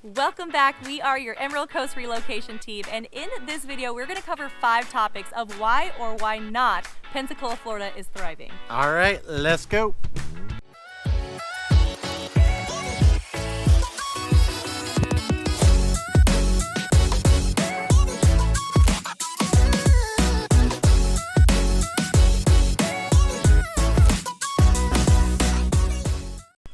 Welcome back. We are your Emerald Coast Relocation Team, and in this video, we're going to cover 5 topics of why or why not Pensacola, Florida is thriving. All right, let's go.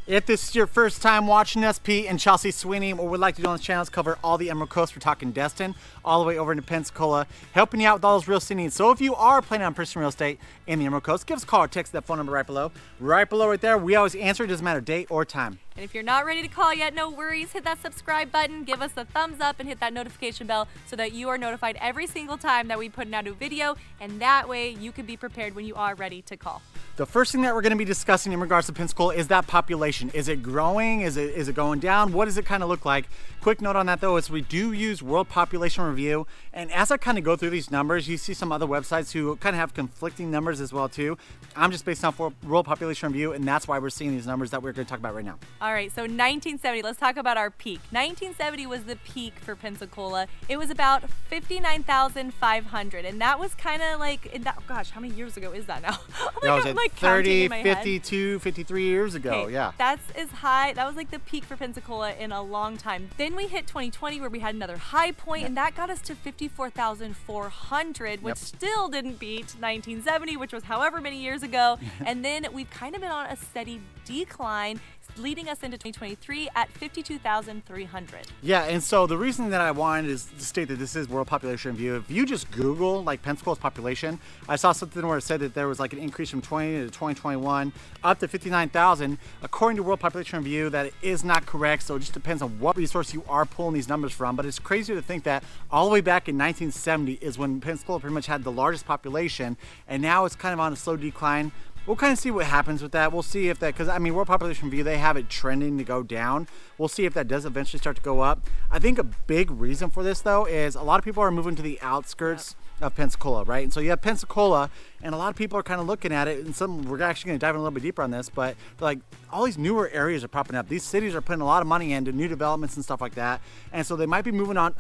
If this is your first time watching us, Pete and Chelsea Sweeney, what we'd like to do on this channel is cover all the Emerald Coast. We're talking Destin, all the way over into Pensacola, helping you out with all those real estate needs. So if you are planning on purchasing real estate in the Emerald Coast, give us a call or text that phone number right below. Right below right there, we always answer. It doesn't matter date or time. And if you're not ready to call yet, no worries. Hit that subscribe button, give us a thumbs up, and hit that notification bell so that you are notified every single time that we put out a video, and that way you can be prepared when you are ready to call. The first thing that we're going to be discussing in regards to Pensacola is that population. Is it growing? Is it going down? What does it kind of look like? Quick note on that though is we do use World Population Review, and as I kind of go through these numbers, you see some other websites who kind of have conflicting numbers as well too. I'm just based off World Population Review, and that's why we're seeing these numbers that we're going to talk about right now. All right, so 1970, let's talk about our peak. 1970 was the peak for Pensacola. It was about 59,500, and that was kind of like, gosh, how many years ago is that now? Oh my God, God, I'm like 30, 52, 53 years ago, okay, yeah. That's as high, that was like the peak for Pensacola in a long time. Then we hit 2020 where we had another high point, and that got us to 54,400, which still didn't beat 1970, which was however many years ago. And then we've kind of been on a steady decline, leading us into 2023 at 52,300. Yeah, and so the reason that I wanted is to state that this is World Population Review. If you just Google like Pensacola's population, I saw something where it said that there was like an increase from 20 to 2021 up to 59,000. According to World Population Review, that is not correct. So it just depends on what resource you are pulling these numbers from. But it's crazy to think that all the way back in 1970 is when Pensacola pretty much had the largest population, and now it's kind of on a slow decline. We'll kind of see what happens with that. We'll see if that, because I mean, World Population Review, they have it trending to go down. We'll see if that does eventually start to go up. I think a big reason for this though is a lot of people are moving to the outskirts of Pensacola, right? And so you have Pensacola, and a lot of people are kind of looking at it, and we're actually going to dive in a little bit deeper on this, but like all these newer areas are popping up. These cities are putting a lot of money into new developments and stuff like that, and so they might be moving on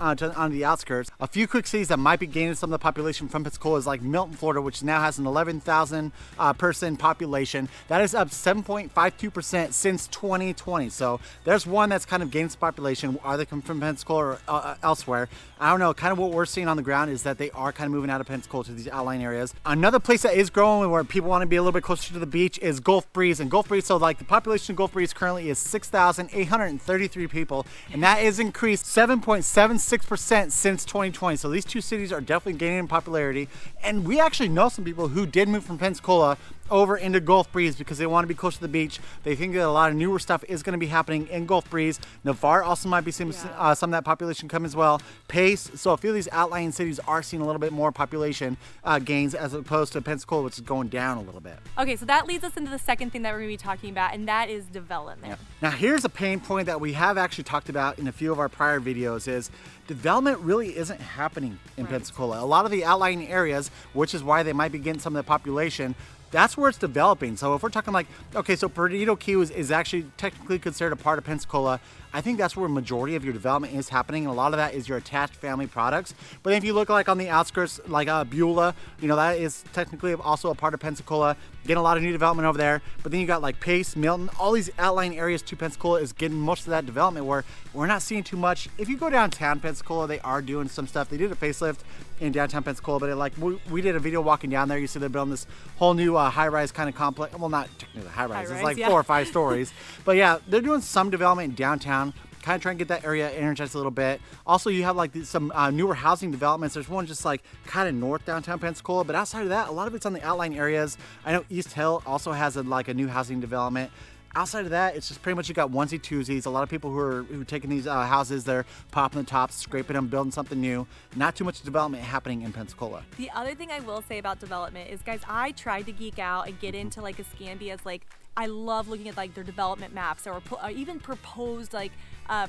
the outskirts. A few quick cities that might be gaining some of the population from Pensacola is like Milton, Florida, which now has an 11,000 person population. That is up 7.52% since 2020. So there's one that's kind of gaining some population. Are they coming from Pensacola or elsewhere? I don't know. Kind of what we're seeing on the ground is that they are kind of moving out of Pensacola to these outlying areas. Another place that is growing where people want to be a little bit closer to the beach is Gulf Breeze. And Gulf Breeze, so like the population of Gulf Breeze currently is 6,833 people, and that is increased 7.76% since 2020. So these two cities are definitely gaining in popularity, and we actually know some people who did move from Pensacola over into Gulf Breeze because they want to be close to the beach. They think that a lot of newer stuff is going to be happening in Gulf Breeze. Navarre also might be seeing some of that population come as well. Pace, so a few of these outlying cities are seeing a little bit more population gains as opposed to Pensacola, which is going down a little bit. Okay, so that leads us into the second thing that we're going to be talking about, and that is development. Yep. Now here's a pain point that we have actually talked about in a few of our prior videos is development really isn't happening in Pensacola. A lot of the outlying areas, which is why they might be getting some of the population, that's where it's developing. So if we're talking like, okay, so Perdido Key is actually technically considered a part of Pensacola. I think that's where a majority of your development is happening, and a lot of that is your attached family products. But if you look like on the outskirts, like Beulah, you know, that is technically also a part of Pensacola, getting a lot of new development over there. But then you got like Pace, Milton, all these outlying areas to Pensacola is getting most of that development where we're not seeing too much. If you go downtown Pensacola, they are doing some stuff. They did a facelift in downtown Pensacola, but we did a video walking down there. You see they're building this whole new high-rise kind of complex. Well, not technically high-rise. It's like 4 or 5 stories. But yeah, they're doing some development downtown, kind of trying to get that area energized a little bit. Also, you have like some newer housing developments. There's one just like kind of north downtown Pensacola, but outside of that, a lot of it's on the outlying areas. I know East Hill also has like a new housing development. Outside of that, it's just pretty much you got onesie twosies. A lot of people who are taking these houses, they're popping the tops, scraping them, building something new. Not too much development happening in Pensacola. The other thing I will say about development is, guys, I tried to geek out and get into like Escambia's, like, I love looking at like their development maps or even proposed like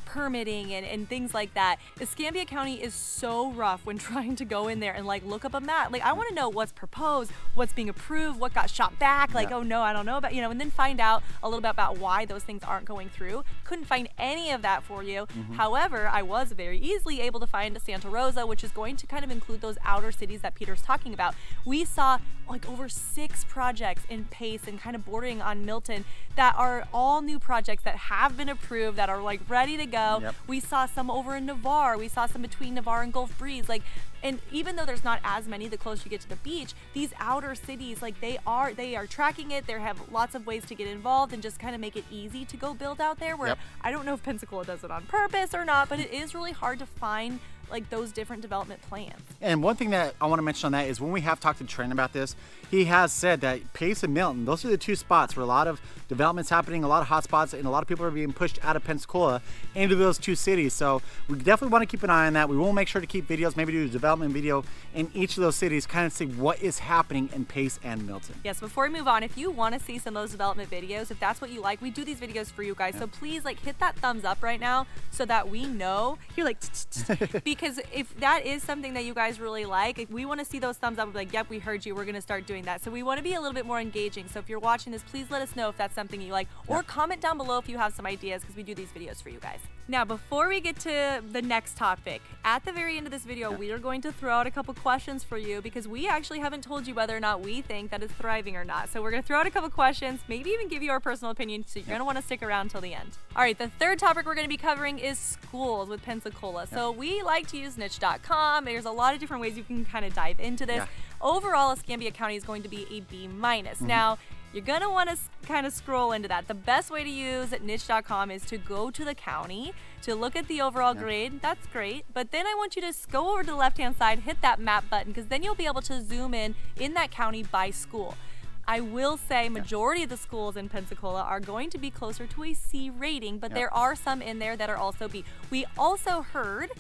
permitting and things like that. Escambia County is so rough when trying to go in there and like look up a map. Like I want to know what's proposed, what's being approved, what got shot back. Like, oh no, I don't know about, and then find out a little bit about why those things aren't going through. Couldn't find any of that for you. However, I was very easily able to find Santa Rosa, which is going to kind of include those outer cities that Peter's talking about. We saw like over 6 projects in Pace and kind of bordering on Milton that are all new projects that have been approved, that are like ready to go. We saw some over in Navarre. We saw some between Navarre and Gulf Breeze. Like, and even though there's not as many the closer you get to the beach, these outer cities, like they are tracking it. They have lots of ways to get involved and just kind of make it easy to go build out there, where I don't know if Pensacola does it on purpose or not, but it is really hard to find like those different development plans. And one thing that I want to mention on that is when we have talked to Trent about this, he has said that Pace and Milton, those are the 2 spots where a lot of development's happening, a lot of hot spots, and a lot of people are being pushed out of Pensacola into those 2 cities. So we definitely want to keep an eye on that. We will make sure to keep videos, maybe do a development video in each of those cities, kind of see what is happening in Pace and Milton. Yes, before we move on, if you want to see some of those development videos, if that's what you like, we do these videos for you guys. So please like hit that thumbs up right now so that we know. You're like, because if that is something that you guys really like, we want to see those thumbs up. Like, yep, we heard you. We're going to start doing that. So we want to be a little bit more engaging. So if you're watching this, please let us know if that's something you like, or comment down below if you have some ideas, because we do these videos for you guys. Now, before we get to the next topic, at the very end of this video, we are going to throw out a couple questions for you, because we actually haven't told you whether or not we think that it's thriving or not. So we're going to throw out a couple questions, maybe even give you our personal opinion, so you're going to want to stick around till the end. All right, the third topic we're going to be covering is schools with Pensacola. So we like to use niche.com. There's a lot of different ways you can kind of dive into this. Overall, Escambia County is going to be a B-. Now, you're going to want to kind of scroll into that. The best way to use niche.com is to go to the county, to look at the overall grade. That's great. But then I want you to go over to the left-hand side, hit that map button, because then you'll be able to zoom in that county by school. I will say majority of the schools in Pensacola are going to be closer to a C rating, but there are some in there that are also B. We also heard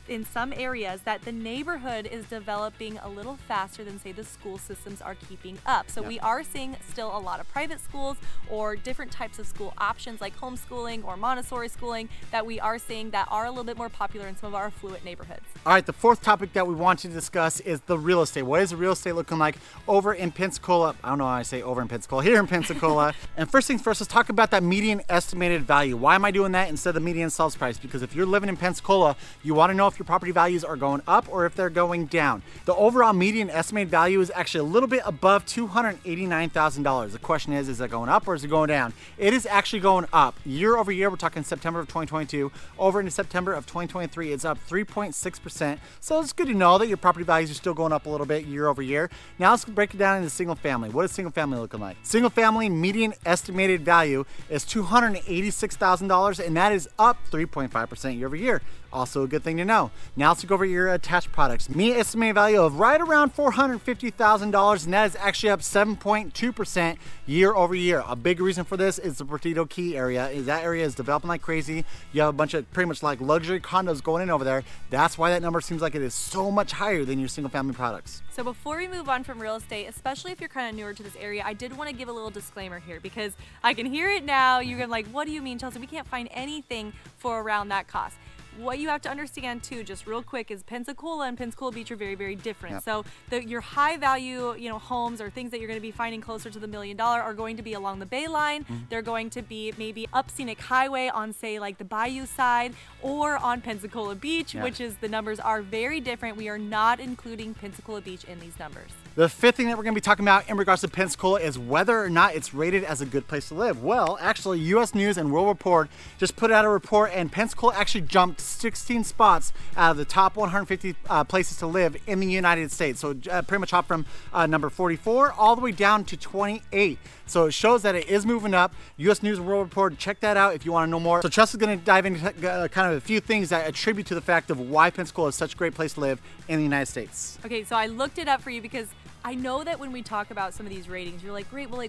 in some areas that the neighborhood is developing a little faster than, say, the school systems are keeping up. So we are seeing still a lot of private schools or different types of school options like homeschooling or Montessori schooling that we are seeing that are a little bit more popular in some of our affluent neighborhoods. All right, the 4th topic that we want to discuss is the real estate. What is the real estate looking like over in Pensacola? I don't know why I say over in Pensacola, here in Pensacola. And first things first, let's talk about that median estimated value. Why am I doing that instead of the median sales price? Because if you're living in Pensacola, you want to know if your property values are going up or if they're going down. The overall median estimated value is actually a little bit above $289,000. The question is it going up or is it going down? It is actually going up. Year over year, we're talking September of 2022, over into September of 2023, it's up 3.6%. So it's good to know that your property values are still going up a little bit year over year. Now let's break it down into single family. What is single family looking like? Single family median estimated value is $286,000, and that is up 3.5% year over year. Also a good thing to know. Now let's go over your attached products. Median estimated value of right around $450,000, and that is actually up 7.2% year over year. A big reason for this is the Perdido Key area. That area is developing like crazy. You have a bunch of pretty much like luxury condos going in over there. That's why that number seems like it is so much higher than your single family products. So before we move on from real estate, especially if you're kind of newer to this area, I did want to give a little disclaimer here, because I can hear it now. You're gonna like, what do you mean, Chelsea? We can't find anything for around that cost. What you have to understand too, just real quick, is Pensacola and Pensacola Beach are very, very different. So your high value, homes or things that you're going to be finding closer to the $1 million are going to be along the Bay Line. They're going to be maybe up Scenic Highway on, say, like the Bayou side, or on Pensacola Beach, which is, the numbers are very different. We are not including Pensacola Beach in these numbers. The 5th thing that we're going to be talking about in regards to Pensacola is whether or not it's rated as a good place to live. Well, actually, U.S. News and World Report just put out a report, and Pensacola actually jumped 16 spots out of the top 150 places to live in the United States. So pretty much hopped from number 44 all the way down to 28. So it shows that it is moving up. U.S. News and World Report, check that out if you want to know more. So Chelsea's going to dive into kind of a few things that attribute to the fact of why Pensacola is such a great place to live in the United States. Okay, so I looked it up for you because I know that when we talk about some of these ratings, you're like, great, well,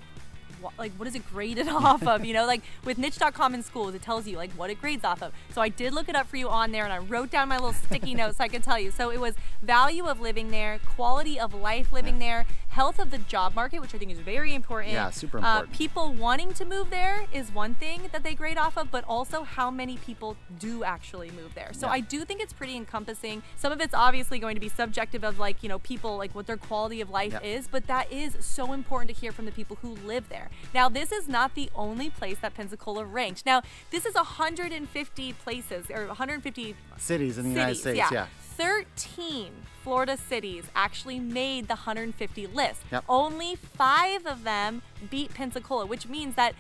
what is it graded off of? Like with niche.com in schools, it tells you like what it grades off of. So I did look it up for you on there, and I wrote down my little sticky notes so I could tell you. So it was value of living there, quality of life living there, health of the job market, which I think is very important. Yeah, super important. People wanting to move there is one thing that they grade off of, but also how many people do actually move there. So Yeah. I do think it's pretty encompassing. Some of it's obviously going to be subjective of like, you know, people like what their quality of life Yeah. is, but that is so important to hear from the people who live there. Now, this is not the only place that Pensacola ranked. Now, this is 150 places or 150 Cities in the United States, yeah. 13 Florida cities actually made the 150 list. Yep. Only 5 of them beat Pensacola, which means that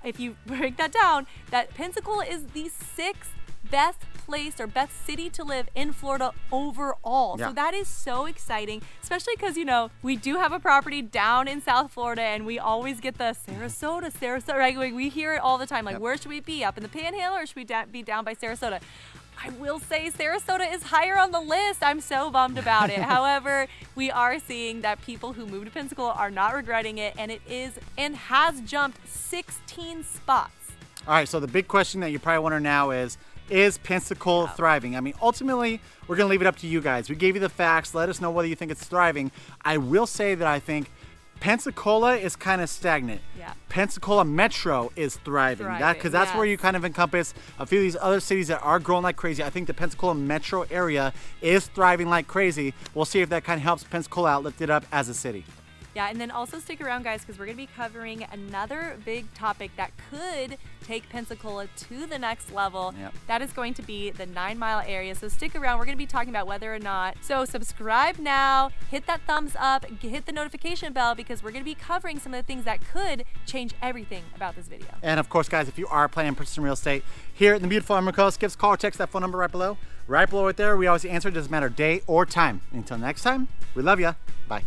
if you break that down, that Pensacola is the 6th best place or best city to live in Florida overall. Yeah. So that is so exciting, especially because, you know, we do have a property down in South Florida and we always get the Sarasota, right? We hear it all the time. Like, Yep. where should we be? Up in the Panhandle or should we be down by Sarasota? I will say Sarasota is higher on the list. I'm so bummed about it. However, we are seeing that people who moved to Pensacola are not regretting it, and it is and has jumped 16 spots. All right, so the big question that you probably wonder now is Pensacola thriving? I mean, ultimately, we're going to leave it up to you guys. We gave you the facts. Let us know whether you think it's thriving. I will say that I think Pensacola is kind of stagnant. Yeah. Pensacola Metro is thriving. Because that's where yes. you kind of encompass a few of these other cities that are growing like crazy. I think the Pensacola Metro area is thriving like crazy. We'll see if that kind of helps Pensacola out, lift it up as a city. Yeah, and then also stick around, guys, because we're going to be covering another big topic that could take Pensacola to the next level. Yep. That is going to be the 9 Mile area. So stick around. We're going to be talking about whether or not. So subscribe now, hit that thumbs up, hit the notification bell, because we're going to be covering some of the things that could change everything about this video. And of course, guys, if you are planning on purchasing real estate here in the beautiful Emerald Coast, give us a call or text that phone number right below. Right below right there. We always answer. It doesn't matter day or time. Until next time, we love you. Bye.